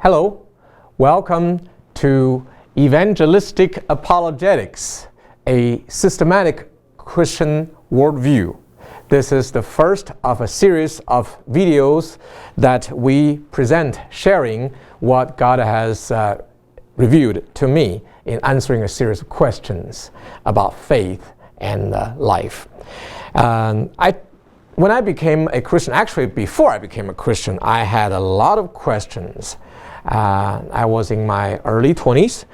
Hello, welcome to Evangelistic Apologetics, a systematic Christian worldview. This is the first of a series of videos that we present sharing what God has revealed to me in answering a series of questions about faith and life. When I became a Christian, actually before I became a Christian, I had a lot of questions. I was in my early 20s.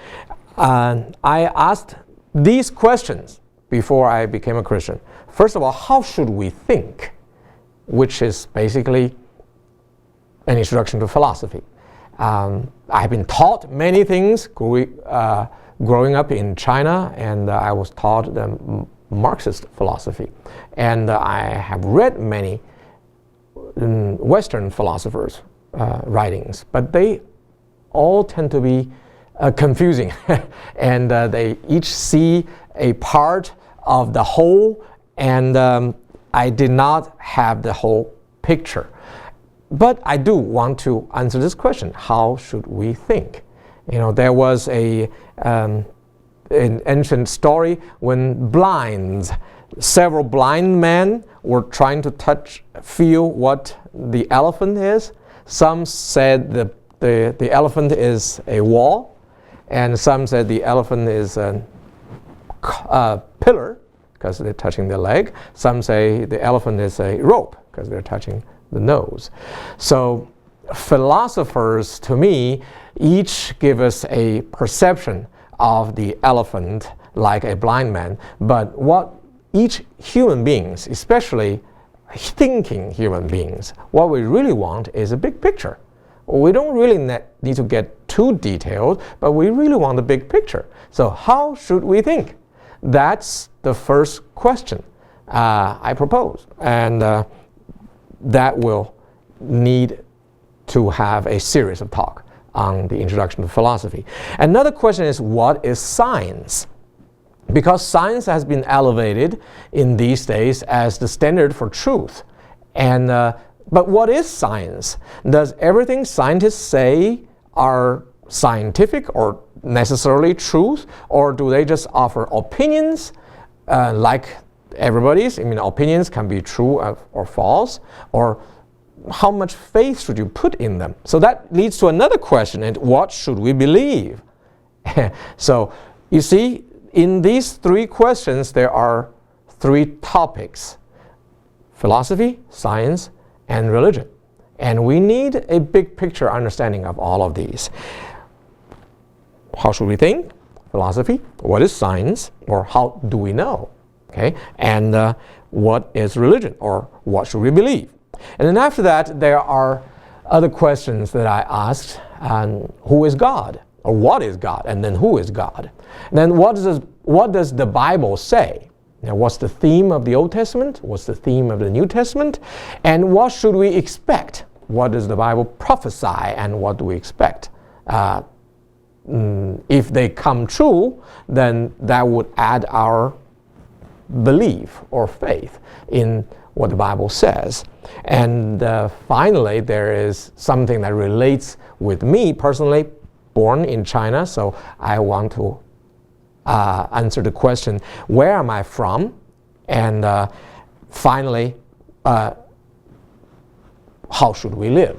I asked these questions before I became a Christian. First of all, how should we think? Which is basically an introduction to philosophy. I've been taught many things growing up in China, and I was taught the Marxist philosophy. And I have read many Western philosophers' writings, but they all tend to be confusing. And they each see a part of the whole, and I did not have the whole picture. But I do want to answer this question: how should we think? You know, there was an ancient story when several blind men were trying to feel what the elephant is. Some said the elephant is a wall, and some said the elephant is a pillar because they're touching the leg. Some say the elephant is a rope because they're touching the nose. So philosophers, to me, each give us a perception of the elephant like a blind man, but what each human beings, especially thinking human beings, what we really want is a big picture. We don't really need to get too detailed, but we really want the big picture. So how should we think? That's the first question I propose, and that will need to have a series of talk on the introduction to philosophy. Another question is, what is science? Because science has been elevated in these days as the standard for truth. And but what is science? Does everything scientists say are scientific or necessarily truth? Or do they just offer opinions like everybody's? I mean, opinions can be true or false. Or how much faith should you put in them? So that leads to another question: and what should we believe? So you see, in these three questions, there are three topics: philosophy, science, and religion. And we need a big picture understanding of all of these. How should we think? Philosophy. What is science? Or how do we know? Okay. And what is religion? Or what should we believe? And then after that, there are other questions that I asked. Who is God? Or what is God? And then who is God? And then what does the Bible say? Now, what's the theme of the Old Testament? What's the theme of the New Testament? And what should we expect? What does the Bible prophesy, and what do we expect? If they come true, then that would add our belief or faith in what the Bible says. And finally, there is something that relates with me personally, born in China, so I want to answer the question, where am I from? And finally, how should we live?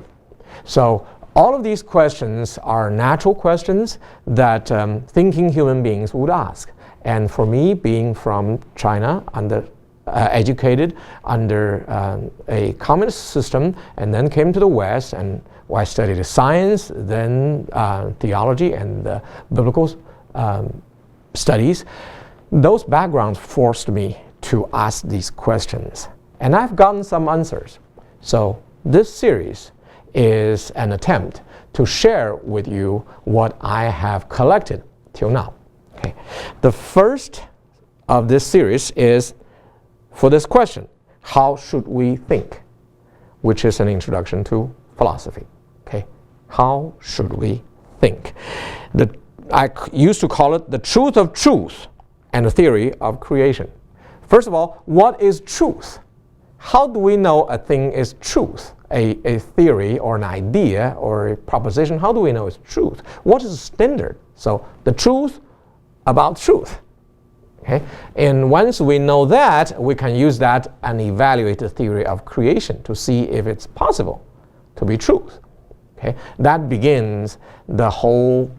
So all of these questions are natural questions that thinking human beings would ask. And for me, being from China, educated under a communist system, and then came to the West, and I studied science, then theology and biblical studies. Those backgrounds forced me to ask these questions, and I've gotten some answers. So this series is an attempt to share with you what I have collected till now. Okay. The first of this series is for this question: how should we think? Which is an introduction to philosophy. Okay. How should we think? I used to call it the truth of truth and the theory of creation. First of all, what is truth? How do we know a thing is truth? a theory or an idea or a proposition, how do we know it's truth? What is the standard? So the truth about truth. Okay? And once we know that, we can use that and evaluate the theory of creation to see if it's possible to be truth. Okay? That begins the whole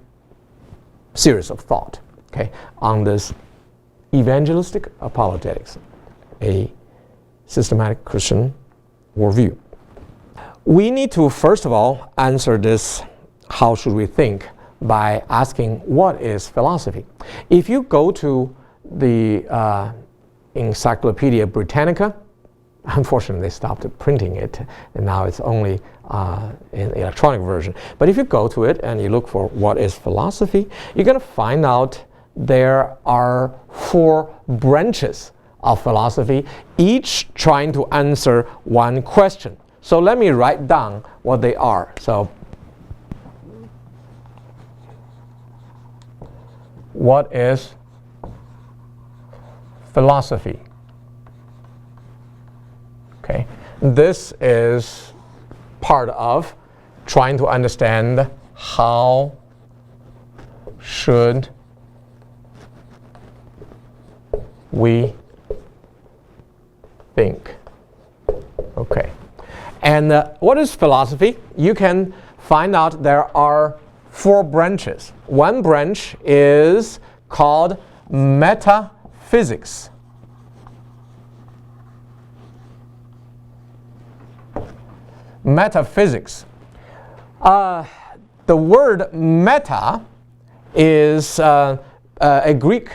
series of thought, okay, on this evangelistic apologetics, a systematic Christian worldview. We need to, first of all, answer this, how should we think, by asking what is philosophy. If you go to the Encyclopedia Britannica, unfortunately they stopped printing it and now it's only in electronic version. But if you go to it and you look for what is philosophy, you're going to find out there are 4 branches of philosophy, each trying to answer one question. So let me write down what they are. So what is philosophy? Okay, this is part of trying to understand how should we think. Okay, and what is philosophy? You can find out there are 4 branches. One branch is called metaphysics. Metaphysics. The word meta is a Greek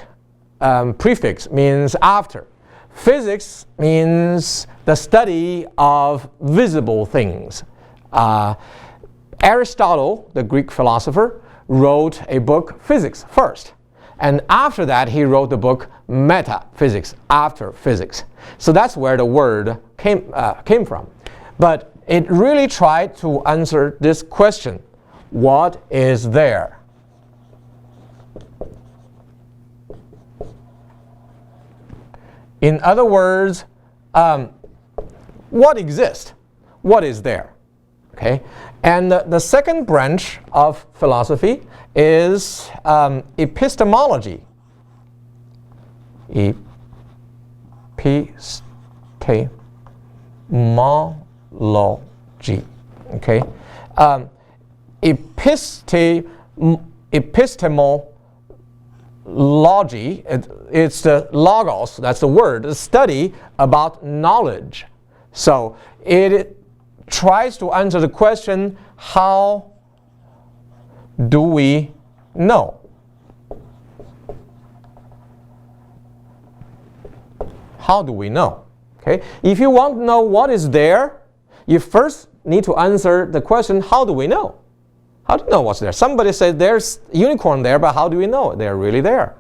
prefix, means after. Physics means the study of visible things. Aristotle, the Greek philosopher, wrote a book, Physics, first. And after that, he wrote the book Metaphysics, after physics. So that's where the word came from. But it really tried to answer this question: what is there? In other words, what exists? What is there? Okay? And the second branch of philosophy is epistemology. Epistemology. Okay? Epistemology, it's the logos, that's the word, the study about knowledge. So it tries to answer the question, how do we know? How do we know? Okay? If you want to know what is there, you first need to answer the question, how do we know? How do you know what's there? Somebody said there's unicorn there, but how do we know they're really there?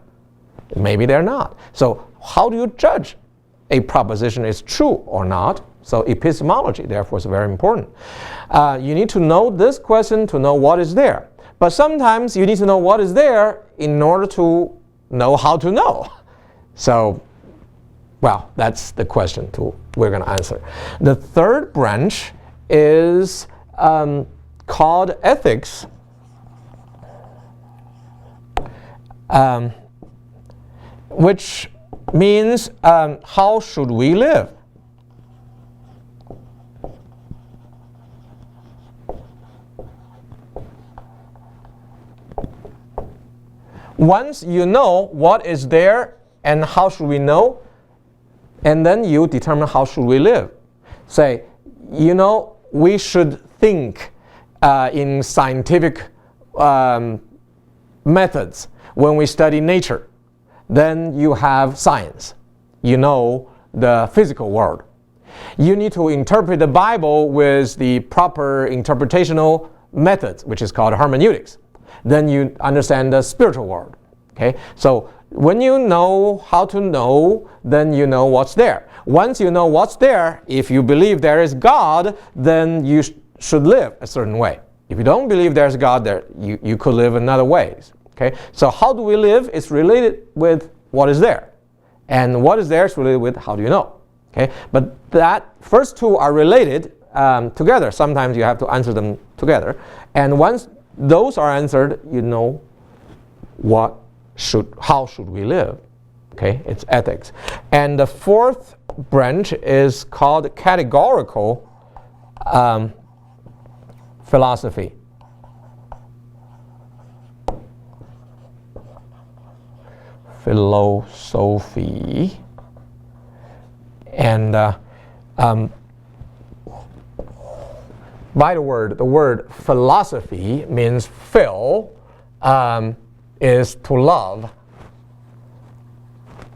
Maybe they're not. So how do you judge a proposition is true or not? So epistemology, therefore, is very important. You need to know this question to know what is there. But sometimes you need to know what is there in order to know how to know. So, well, that's the question we're going to answer. The third branch is called ethics. Which means how should we live? Once you know what is there and how should we know, and then you determine how should we live. Say, we should think in scientific methods when we study nature. Then you have science. You know the physical world. You need to interpret the Bible with the proper interpretational methods, which is called hermeneutics. Then you understand the spiritual world. Okay? So when you know how to know, then you know what's there. Once you know what's there, if you believe there is God, then you should live a certain way. If you don't believe there's God there, you could live another ways. Okay? So how do we live is related with what is there. And what is there is related with how do you know. Okay? But that first two are related together. Sometimes you have to answer them together. And once those are answered, you know how should we live. Okay, it's ethics. And the fourth branch is called categorical philosophy. Philosophy. And by the word philosophy means phil is to love.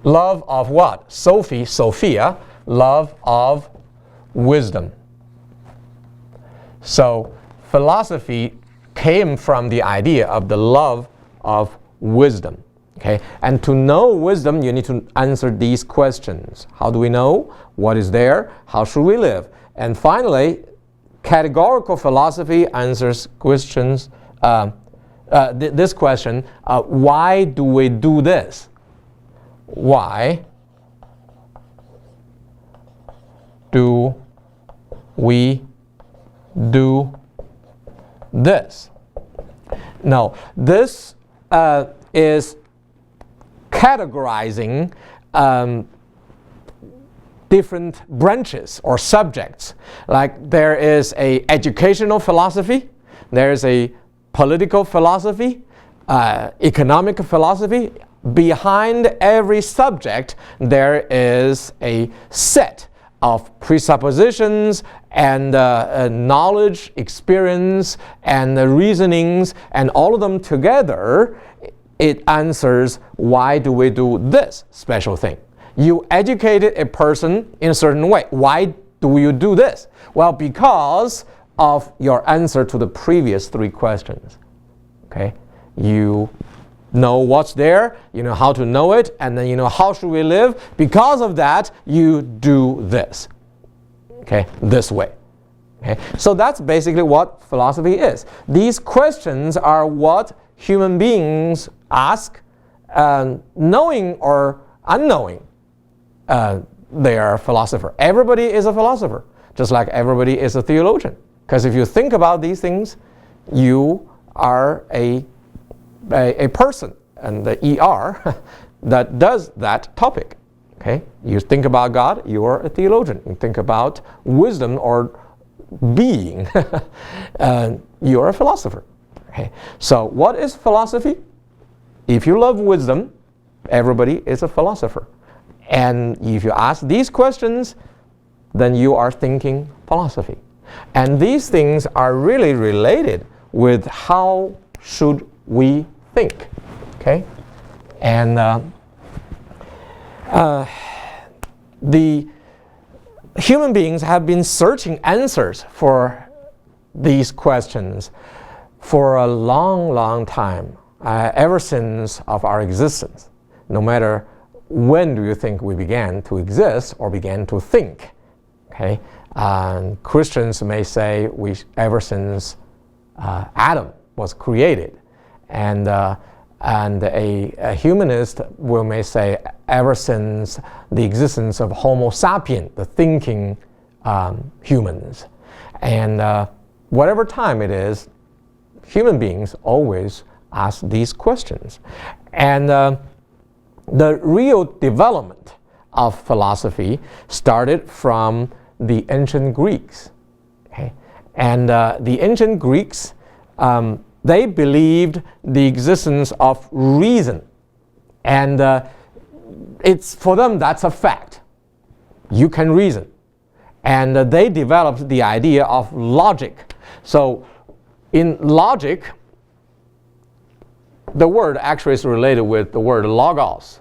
Love of what? Sophia, love of wisdom. So philosophy came from the idea of the love of wisdom. Okay? And to know wisdom, you need to answer these questions. How do we know? What is there? How should we live? And finally, categorical philosophy answers questions. This question: why do we do this? Why do we do this? Now, this is categorizing different branches or subjects. Like there is a educational philosophy, there is a political philosophy, economic philosophy. Behind every subject, there is a set of presuppositions and knowledge, experience, and reasonings, and all of them together, it answers why do we do this special thing. You educated a person in a certain way. Why do you do this? Well, because of your answer to the previous three questions. Okay? You know what's there, you know how to know it, and then you know how should we live. Because of that, you do this. Okay? This way. Okay? So that's basically what philosophy is. These questions are what human beings ask, knowing or unknowing. They are a philosopher. Everybody is a philosopher, just like everybody is a theologian. Because if you think about these things, you are a person, and the ER that does that topic. Okay? You think about God, you are a theologian. You think about wisdom or being, you are a philosopher. Okay? So what is philosophy? If you love wisdom, everybody is a philosopher. And if you ask these questions, then you are thinking philosophy. And these things are really related with how should we think. Okay? And the human beings have been searching answers for these questions for a long, long time, ever since of our existence. No matter when do you think we began to exist or began to think. Okay? Christians may say ever since Adam was created, and a humanist may say ever since the existence of Homo sapien, the thinking humans. And whatever time it is, human beings always ask these questions. And the real development of philosophy started from the ancient Greeks. Okay? And the ancient Greeks, they believed the existence of reason. And it's for them, that's a fact. You can reason. And they developed the idea of logic. So in logic, the word actually is related with the word logos.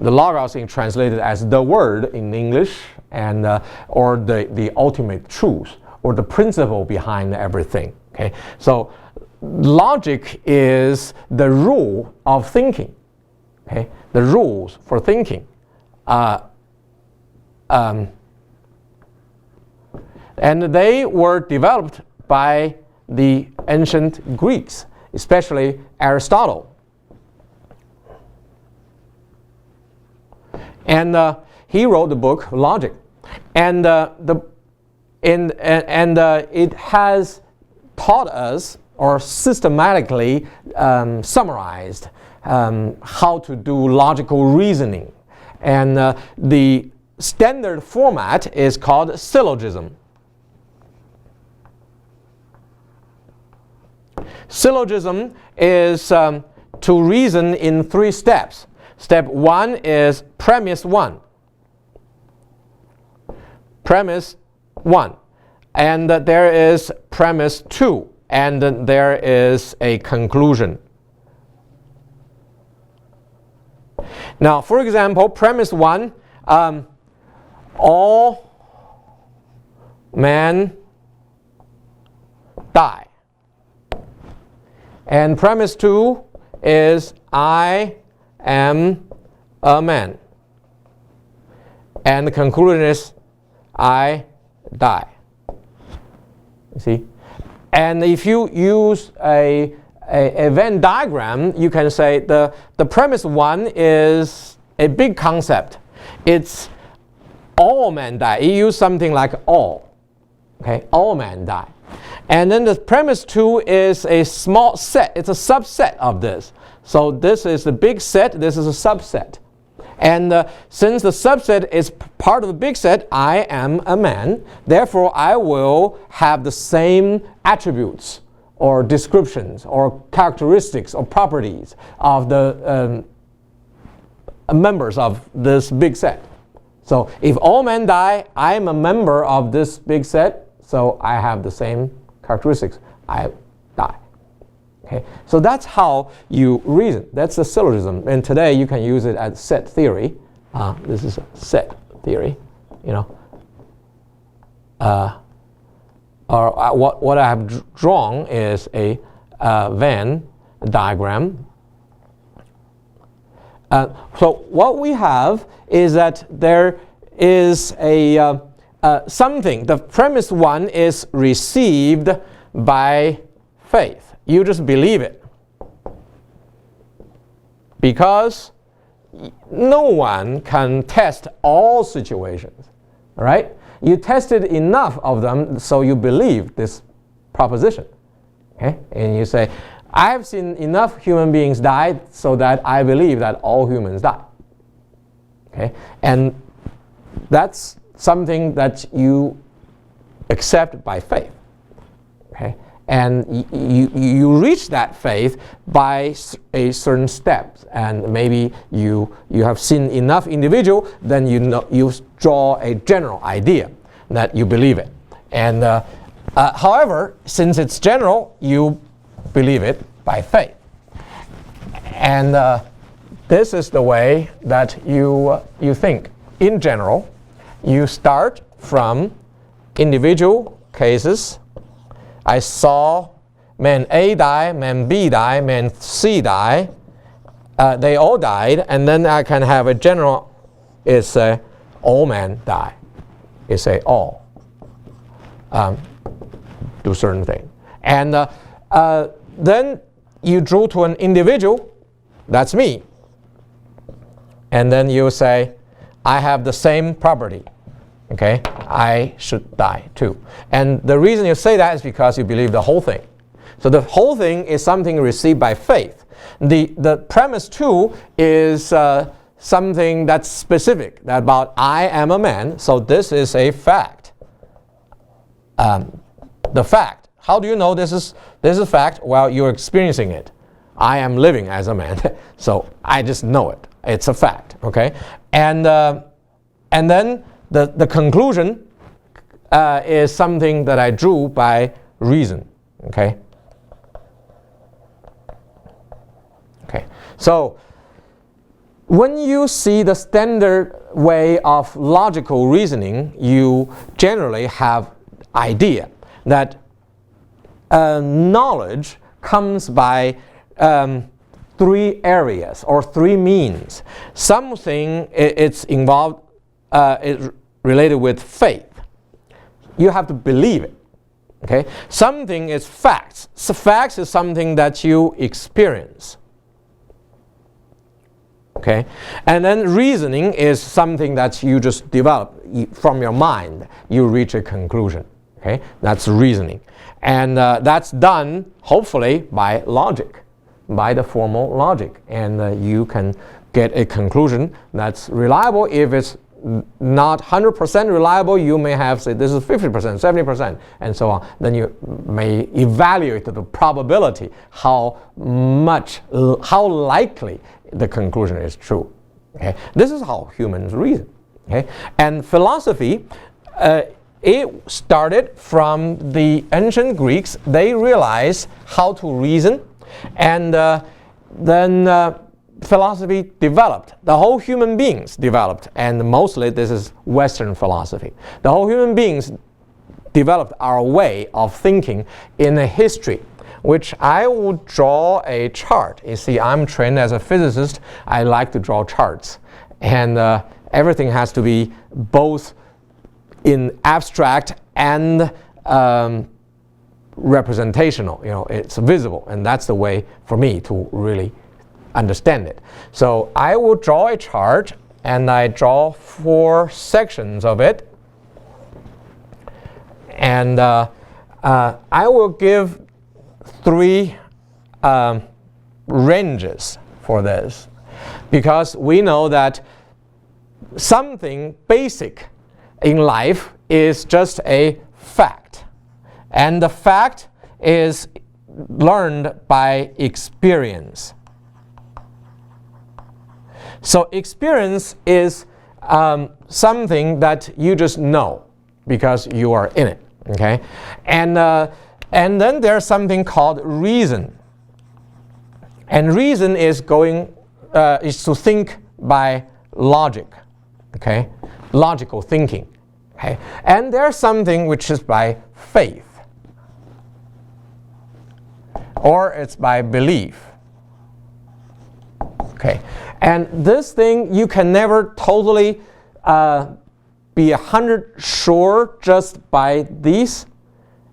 The logos is translated as the word in English, and or the ultimate truth, or the principle behind everything. Okay? So logic is the rule of thinking. Okay? The rules for thinking. And they were developed by the ancient Greeks, especially Aristotle. And he wrote the book Logic. And it has taught us or systematically summarized how to do logical reasoning. And the standard format is called syllogism. Syllogism is to reason in 3 steps. Step 1 is premise 1. Premise 1. And there is premise 2. And there is a conclusion. Now, for example, premise 1, all men die. And premise 2 is I am a man. And the conclusion is I die. You see? And if you use a Venn diagram, you can say the premise 1 is a big concept. It's all men die. You use something like all. Okay, all men die. And then the premise 2 is a small set. It's a subset of this. So this is the big set. This is a subset. And since the subset is part of the big set, I am a man. Therefore, I will have the same attributes or descriptions or characteristics or properties of the members of this big set. So if all men die, I am a member of this big set, so I have the same characteristics. I die. Okay? So that's how you reason. That's the syllogism. And today you can use it as set theory. This is a set theory, you know. Or what I have drawn is a Venn diagram. So what we have is that there is a something. The premise 1 is received by faith. You just believe it. Because no one can test all situations. All right? You tested enough of them so you believe this proposition. Okay? And you say, I've seen enough human beings die so that I believe that all humans die. Okay? And that's something that you accept by faith. Okay? And you reach that faith by a certain steps, and maybe you have seen enough individual, then you draw a general idea that you believe it. And however, since it's general, you believe it by faith. And this is the way that you think. In general, you start from individual cases. I saw man A die, man B die, man C die. They all died, and then I can have a general. It's all men die. It's all do certain thing, and then you drew to an individual. That's me. And then you say, I have the same property. Okay, I should die too. And the reason you say that is because you believe the whole thing. So the whole thing is something received by faith. The premise 2 is something that's specific, that about I am a man. So this is a fact. The fact. How do you know this is a fact? Well, you're experiencing it. I am living as a man, so I just know it. It's a fact. Okay, and then the conclusion is something that I drew by reason. Okay. Okay. So when you see the standard way of logical reasoning, you generally have idea that knowledge comes by 3 areas or 3 means. Something it's involved is related with faith. You have to believe it. Okay. Something is facts. So facts is something that you experience. Okay. And then reasoning is something that you just develop from your mind. You reach a conclusion. Okay, that's reasoning. And that's done, hopefully, by logic, by the formal logic. And you can get a conclusion that's reliable. If it's not 100% reliable, you may have, say, this is 50%, 70%, and so on. Then you may evaluate the probability, how likely the conclusion is true. Okay? This is how humans reason. Okay? And philosophy, it started from the ancient Greeks. They realized how to reason, and then philosophy developed. The whole human beings developed, and mostly this is Western philosophy. The whole human beings developed our way of thinking in a history, which I will draw a chart. You see, I'm trained as a physicist. I like to draw charts, and everything has to be both in abstract and representational. You know, it's visible, and that's the way for me to really understand it. So I will draw a chart, and I draw 4 sections of it, and I will give 3 ranges for this, because we know that something basic in life is just a fact, and the fact is learned by experience. So experience is something that you just know because you are in it. Okay, and then there's something called reason, and reason is is to think by logic. Okay, logical thinking. Okay, and there's something which is by faith, or it's by belief. Okay, and this thing you can never totally be 100% sure just by these.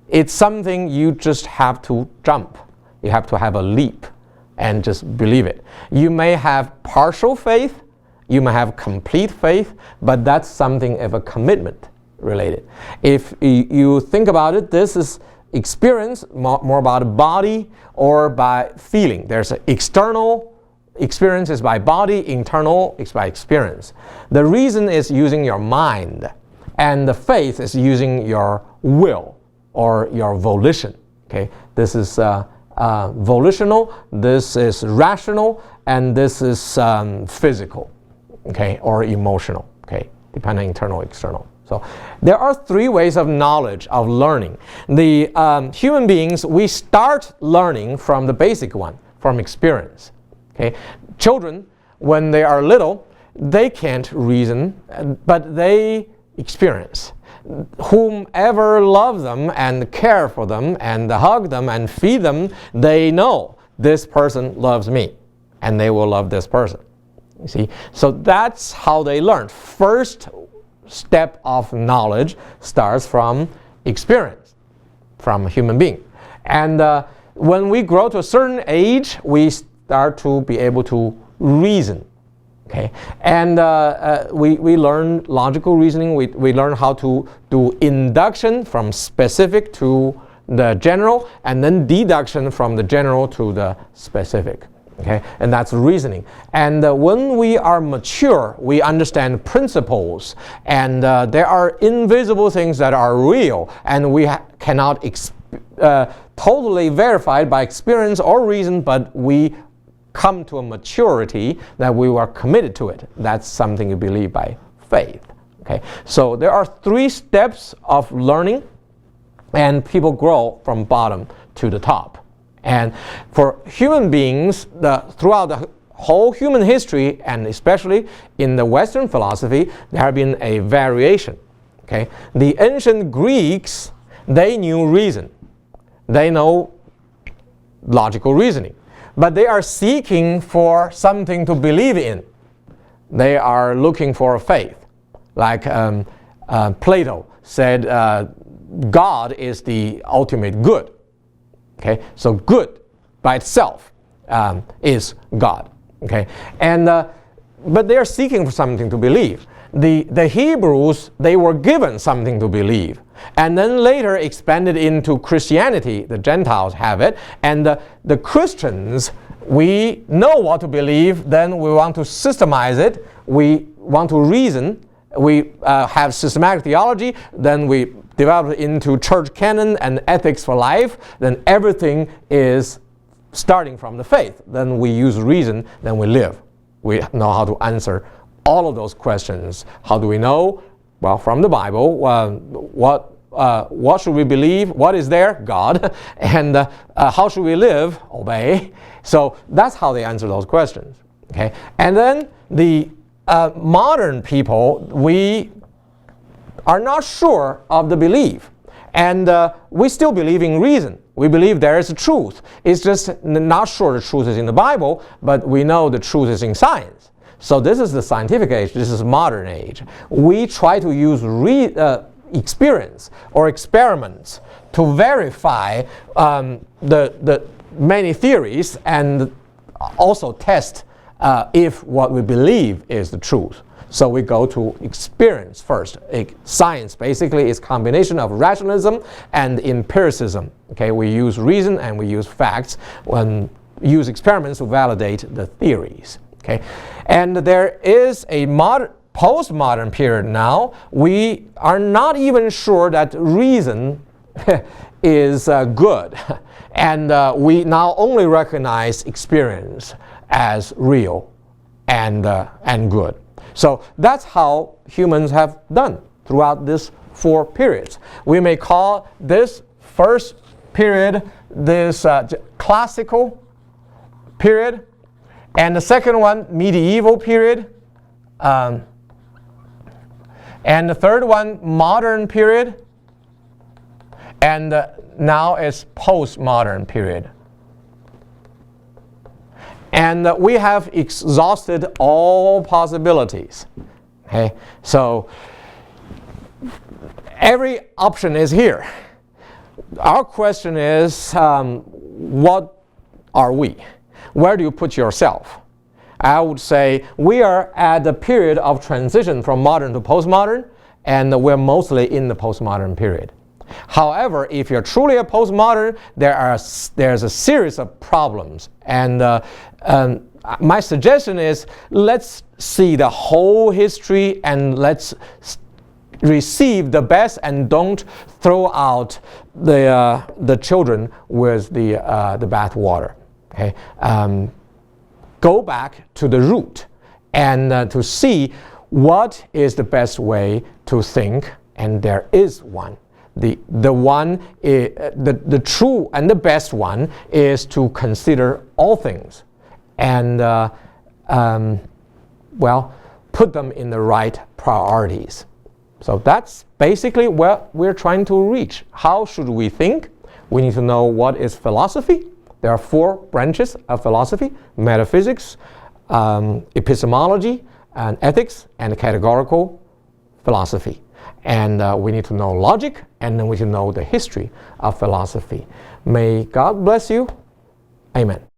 It's something you just have to jump. You have to have a leap and just believe it. You may have partial faith, you may have complete faith, but that's something of a commitment related. If you think about it, this is experience, more about body or by feeling. There's an external experience is by body, internal is by experience. The reason is using your mind, and the faith is using your will or your volition. Okay, this is volitional, this is rational, and this is physical, okay, or emotional. Okay, depending on internal, external. So there are 3 ways of knowledge, of learning. The human beings, we start learning from the basic one, from experience. Okay. Children, when they are little, they can't reason, but they experience. Whomever loves them and care for them and hug them and feed them, they know this person loves me, and they will love this person. You see, so that's how they learn. First step of knowledge starts from experience, from a human being, and when we grow to a certain age, we start to be able to reason. Okay, and we learn logical reasoning. We learn how to do induction from specific to the general, and then deduction from the general to the specific. Okay, and that's reasoning. And when we are mature, we understand principles, and there are invisible things that are real, and we cannot totally verify by experience or reason, but we come to a maturity that we are committed to it. That's something you believe by faith. Okay, so there are 3 steps of learning, and people grow from bottom to the top. And for human beings, throughout the whole human history, and especially in the Western philosophy, there have been a variation. Okay, the ancient Greeks, they knew reason, they know logical reasoning, but they are seeking for something to believe in. They are looking for faith. Like Plato said, God is the ultimate good. Okay, so good by itself is God. Okay, and but they are seeking for something to believe. the Hebrews, they were given something to believe. And then later expanded into Christianity. The Gentiles have it. And the Christians, we know what to believe. Then we want to systemize it. We want to reason. We have systematic theology. Then we develop it into church canon and ethics for life. Then everything is starting from the faith. Then we use reason. Then we live. We know how to answer all of those questions. How do we know? Well, from the Bible, what should we believe? What is there? God. And how should we live? Obey. So that's how they answer those questions. Okay. And then the modern people, we are not sure of the belief. And we still believe in reason. We believe there is a truth. It's just not sure the truth is in the Bible, but we know the truth is in science. So this is the scientific age. This is modern age. We try to use experience or experiments to verify the many theories and also test if what we believe is the truth. So we go to experience first. Science basically is a combination of rationalism and empiricism. Okay, we use reason and we use facts and use experiments to validate the theories. Okay, and there is a postmodern period now. We are not even sure that reason is good, and we now only recognize experience as real and good. So that's how humans have done throughout these 4 periods. We may call this first period this classical period, and the second one medieval period, and the third one modern period, and now it's postmodern period. And we have exhausted all possibilities. Okay, so every option is here. Our question is, what are we? Where do you put yourself? I would say we are at the period of transition from modern to postmodern, and we're mostly in the postmodern period. However, if you're truly a postmodern, there's a series of problems. And my suggestion is, let's see the whole history and let's receive the best and don't throw out the children with the bath water. Okay? Go back to the root and to see what is the best way to think, and there is one. The true and the best one is to consider all things and put them in the right priorities. So that's basically what we're trying to reach. How should we think? We need to know what is philosophy. There are 4 branches of philosophy: metaphysics, epistemology, and ethics, and categorical philosophy. And we need to know logic, and then we need to know the history of philosophy. May God bless you. Amen.